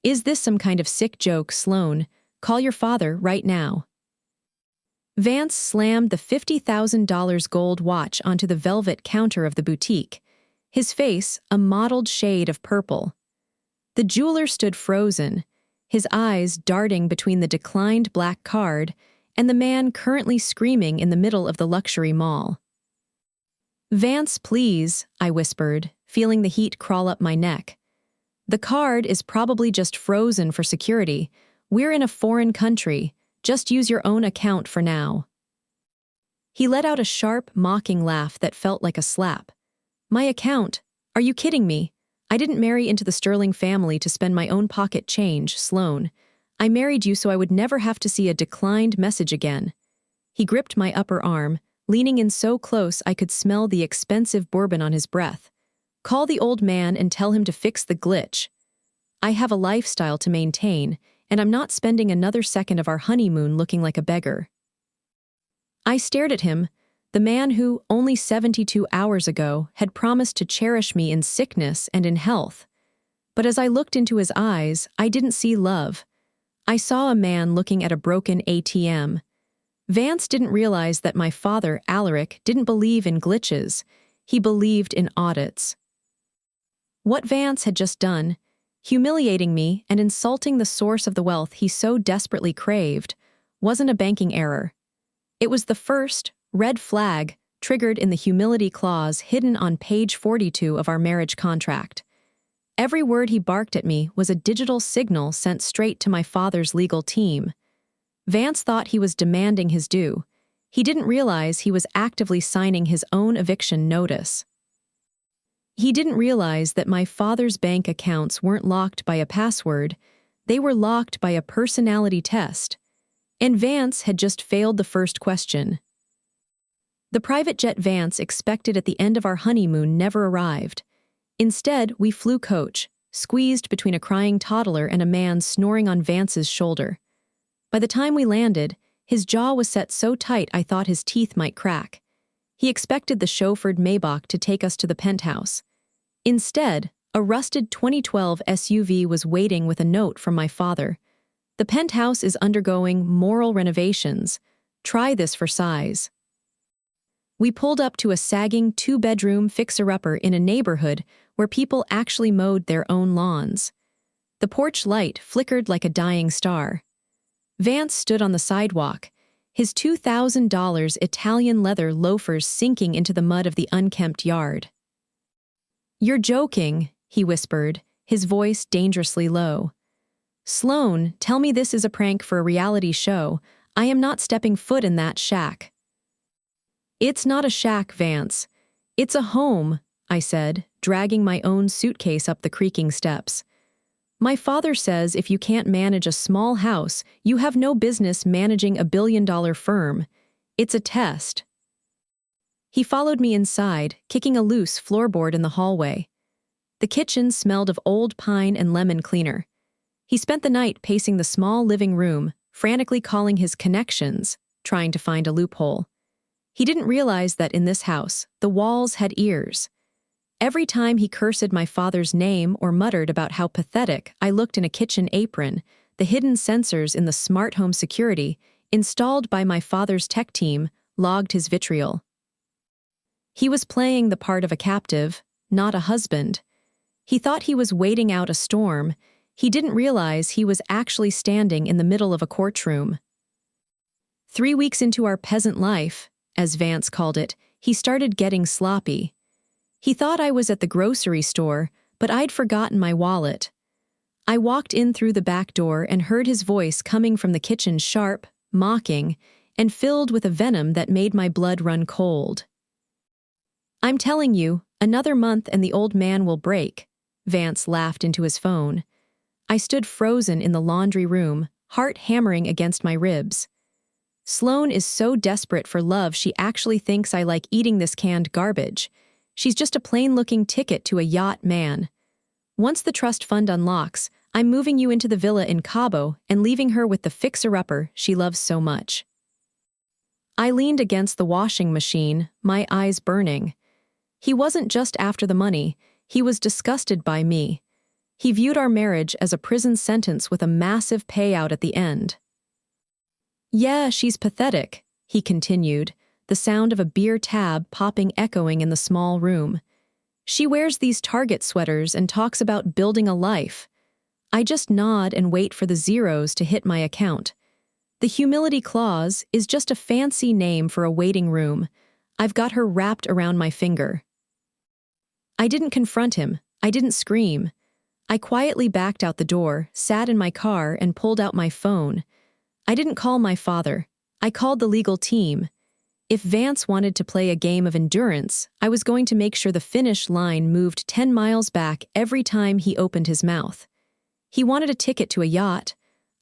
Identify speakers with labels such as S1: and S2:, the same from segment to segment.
S1: Is this some kind of sick joke, Sloane? Call your father right now. Vance slammed the $50,000 gold watch onto the velvet counter of the boutique, his face a mottled shade of purple. The jeweler stood frozen, his eyes darting between the declined black card and the man currently screaming in the middle of the luxury mall. "Vance, please," I whispered, feeling the heat crawl up my neck. "The card is probably just frozen for security. We're in a foreign country. Just use your own account for now." He let out a sharp, mocking laugh that felt like a slap. "My account? Are you kidding me? I didn't marry into the Sterling family to spend my own pocket change, Sloane. I married you so I would never have to see a declined message again." He gripped my upper arm, leaning in so close I could smell the expensive bourbon on his breath. "Call the old man and tell him to fix the glitch. I have a lifestyle to maintain, and I'm not spending another second of our honeymoon looking like a beggar." I stared at him, the man who, only 72 hours ago, had promised to cherish me in sickness and in health. But as I looked into his eyes, I didn't see love. I saw a man looking at a broken ATM. Vance didn't realize that my father, Alaric, didn't believe in glitches. He believed in audits. What Vance had just done, humiliating me and insulting the source of the wealth he so desperately craved, wasn't a banking error. It was the first red flag triggered in the humility clause hidden on page 42 of our marriage contract. Every word he barked at me was a digital signal sent straight to my father's legal team. Vance thought he was demanding his due. He didn't realize he was actively signing his own eviction notice. He didn't realize that my father's bank accounts weren't locked by a password, they were locked by a personality test. And Vance had just failed the first question. The private jet Vance expected at the end of our honeymoon never arrived. Instead, we flew coach, squeezed between a crying toddler and a man snoring on Vance's shoulder. By the time we landed, his jaw was set so tight I thought his teeth might crack. He expected the chauffeured Maybach to take us to the penthouse. Instead, a rusted 2012 SUV was waiting with a note from my father. "The penthouse is undergoing moral renovations. Try this for size." We pulled up to a sagging two-bedroom fixer-upper in a neighborhood where people actually mowed their own lawns. The porch light flickered like a dying star. Vance stood on the sidewalk, his $2,000 Italian leather loafers sinking into the mud of the unkempt yard. "You're joking," he whispered, his voice dangerously low. "Sloane, tell me this is a prank for a reality show. I am not stepping foot in that shack." "It's not a shack, Vance. It's a home," I said, dragging my own suitcase up the creaking steps. "My father says if you can't manage a small house, you have no business managing a billion-dollar firm. It's a test." He followed me inside, kicking a loose floorboard in the hallway. The kitchen smelled of old pine and lemon cleaner. He spent the night pacing the small living room, frantically calling his connections, trying to find a loophole. He didn't realize that in this house, the walls had ears. Every time he cursed my father's name or muttered about how pathetic I looked in a kitchen apron, the hidden sensors in the smart home security, installed by my father's tech team, logged his vitriol. He was playing the part of a captive, not a husband. He thought he was waiting out a storm. He didn't realize he was actually standing in the middle of a courtroom. 3 weeks into our peasant life, as Vance called it, he started getting sloppy. He thought I was at the grocery store, but I'd forgotten my wallet. I walked in through the back door and heard his voice coming from the kitchen, sharp, mocking, and filled with a venom that made my blood run cold. "I'm telling you, another month and the old man will break," Vance laughed into his phone. I stood frozen in the laundry room, heart hammering against my ribs. Sloane is so desperate for love she actually thinks I like eating this canned garbage. She's just a plain-looking ticket to a yacht, man. Once the trust fund unlocks, I'm moving you into the villa in Cabo and leaving her with the fixer-upper she loves so much. I leaned against the washing machine, my eyes burning. He wasn't just after the money, he was disgusted by me. He viewed our marriage as a prison sentence with a massive payout at the end. Yeah, she's pathetic, he continued, the sound of a beer tab popping echoing in the small room. She wears these Target sweaters and talks about building a life. I just nod and wait for the zeros to hit my account. The humility clause is just a fancy name for a waiting room. I've got her wrapped around my finger. I didn't confront him. I didn't scream. I quietly backed out the door, sat in my car, and pulled out my phone. I didn't call my father. I called the legal team. If Vance wanted to play a game of endurance, I was going to make sure the finish line moved 10 miles back every time he opened his mouth. He wanted a ticket to a yacht.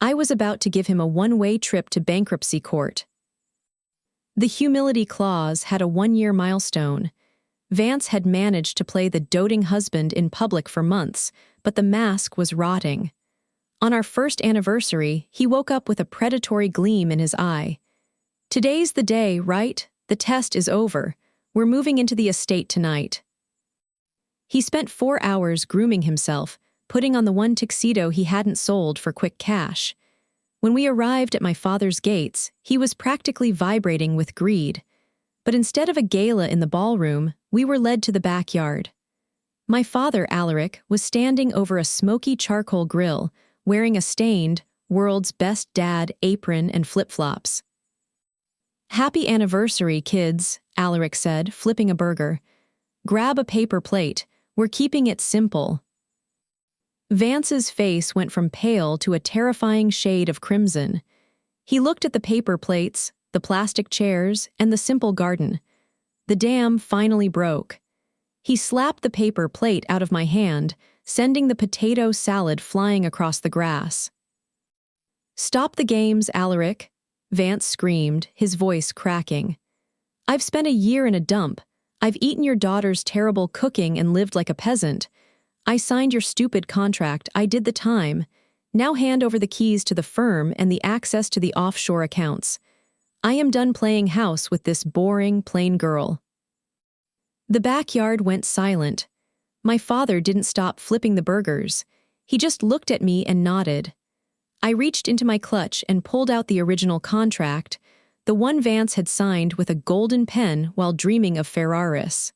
S1: I was about to give him a one-way trip to bankruptcy court. The humility clause had a 1-year milestone. Vance had managed to play the doting husband in public for months, but the mask was rotting. On our first anniversary, he woke up with a predatory gleam in his eye. Today's the day, right? The test is over. We're moving into the estate tonight. He spent 4 hours grooming himself, putting on the one tuxedo he hadn't sold for quick cash. When we arrived at my father's gates, he was practically vibrating with greed. But instead of a gala in the ballroom, we were led to the backyard. My father, Alaric, was standing over a smoky charcoal grill, wearing a stained, world's best dad apron and flip-flops. "Happy anniversary, kids," Alaric said, flipping a burger. "Grab a paper plate. We're keeping it simple." Vance's face went from pale to a terrifying shade of crimson. He looked at the paper plates, the plastic chairs, and the simple garden. The dam finally broke. He slapped the paper plate out of my hand, sending the potato salad flying across the grass. "Stop the games, Alaric," Vance screamed, his voice cracking. "I've spent a year in a dump. I've eaten your daughter's terrible cooking and lived like a peasant. I signed your stupid contract. I did the time. Now hand over the keys to the firm and the access to the offshore accounts. I am done playing house with this boring, plain girl." The backyard went silent. My father didn't stop flipping the burgers. He just looked at me and nodded. I reached into my clutch and pulled out the original contract, the one Vance had signed with a golden pen while dreaming of Ferraris.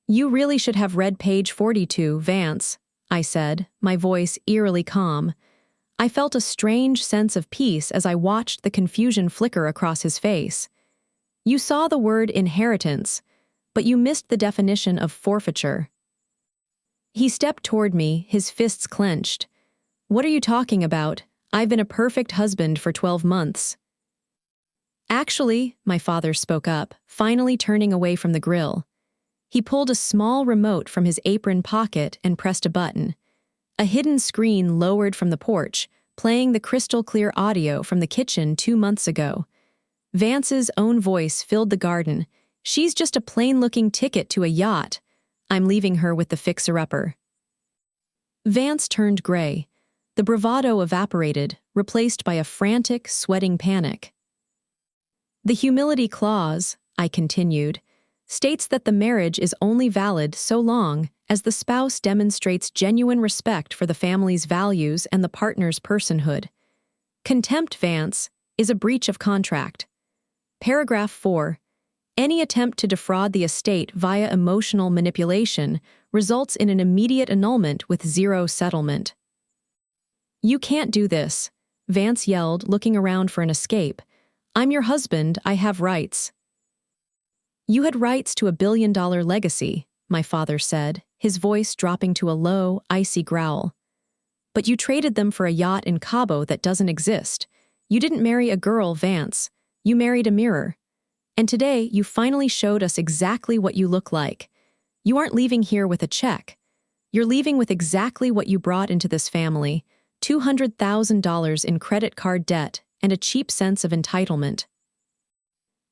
S1: "You really should have read page 42, Vance," I said, my voice eerily calm. I felt a strange sense of peace as I watched the confusion flicker across his face. "You saw the word inheritance, but you missed the definition of forfeiture." He stepped toward me, his fists clenched. "What are you talking about? I've been a perfect husband for 12 months. "Actually," my father spoke up, finally turning away from the grill. He pulled a small remote from his apron pocket and pressed a button. A hidden screen lowered from the porch, playing the crystal-clear audio from the kitchen 2 months ago. Vance's own voice filled the garden. "She's just a plain-looking ticket to a yacht. I'm leaving her with the fixer-upper." Vance turned gray. The bravado evaporated, replaced by a frantic, sweating panic. "The humility clause," I continued, "states that the marriage is only valid so long as the spouse demonstrates genuine respect for the family's values and the partner's personhood. Contempt, Vance, is a breach of contract. Paragraph 4. Any attempt to defraud the estate via emotional manipulation results in an immediate annulment with zero settlement." "You can't do this," Vance yelled, looking around for an escape. "I'm your husband, I have rights." "You had rights to $1 billion legacy," my father said, his voice dropping to a low, icy growl. "But you traded them for a yacht in Cabo that doesn't exist. You didn't marry a girl, Vance. You married a mirror. And today, you finally showed us exactly what you look like. You aren't leaving here with a check. You're leaving with exactly what you brought into this family, $200,000 in credit card debt and a cheap sense of entitlement."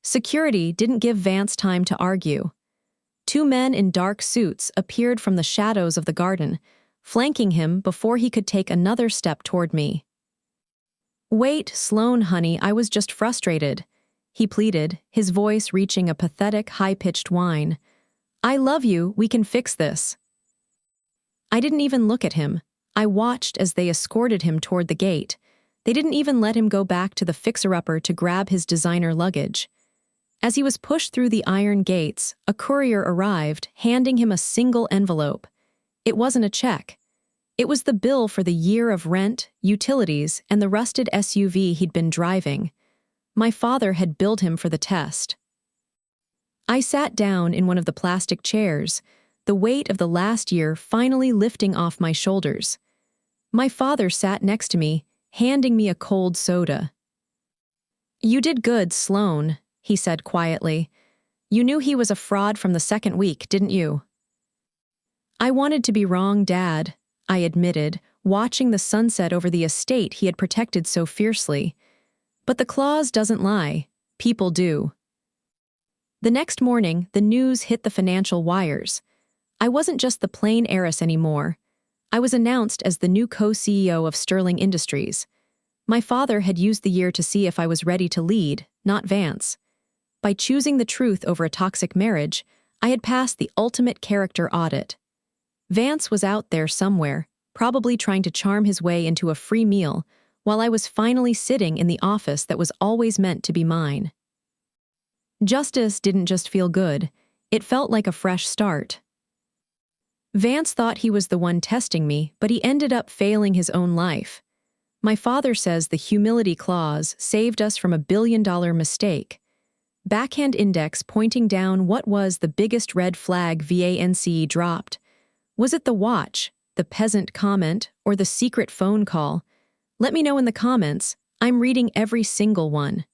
S1: Security didn't give Vance time to argue. 2 men in dark suits appeared from the shadows of the garden, flanking him before he could take another step toward me. "Wait, Sloane, honey, I was just frustrated," he pleaded, his voice reaching a pathetic, high-pitched whine. "I love you, we can fix this." I didn't even look at him. I watched as they escorted him toward the gate. They didn't even let him go back to the fixer-upper to grab his designer luggage. As he was pushed through the iron gates, a courier arrived, handing him a single envelope. It wasn't a check. It was the bill for the year of rent, utilities, and the rusted SUV he'd been driving. My father had billed him for the test. I sat down in one of the plastic chairs, the weight of the last year finally lifting off my shoulders. My father sat next to me, handing me a cold soda. "You did good, Sloane," he said quietly. "You knew he was a fraud from the second week, didn't you?" "I wanted to be wrong, Dad," I admitted, watching the sunset over the estate he had protected so fiercely. "But the clause doesn't lie. People do." The next morning, the news hit the financial wires. I wasn't just the plain heiress anymore. I was announced as the new co-CEO of Sterling Industries. My father had used the year to see if I was ready to lead, not Vance. By choosing the truth over a toxic marriage, I had passed the ultimate character audit. Vance was out there somewhere, probably trying to charm his way into a free meal, while I was finally sitting in the office that was always meant to be mine. Justice didn't just feel good, it felt like a fresh start. Vance thought he was the one testing me, but he ended up failing his own life. My father says the humility clause saved us from a billion-dollar mistake. Backhand index pointing down what was the biggest red flag Vance dropped. Was it the watch, the peasant comment, or the secret phone call? Let me know in the comments. I'm reading every single one.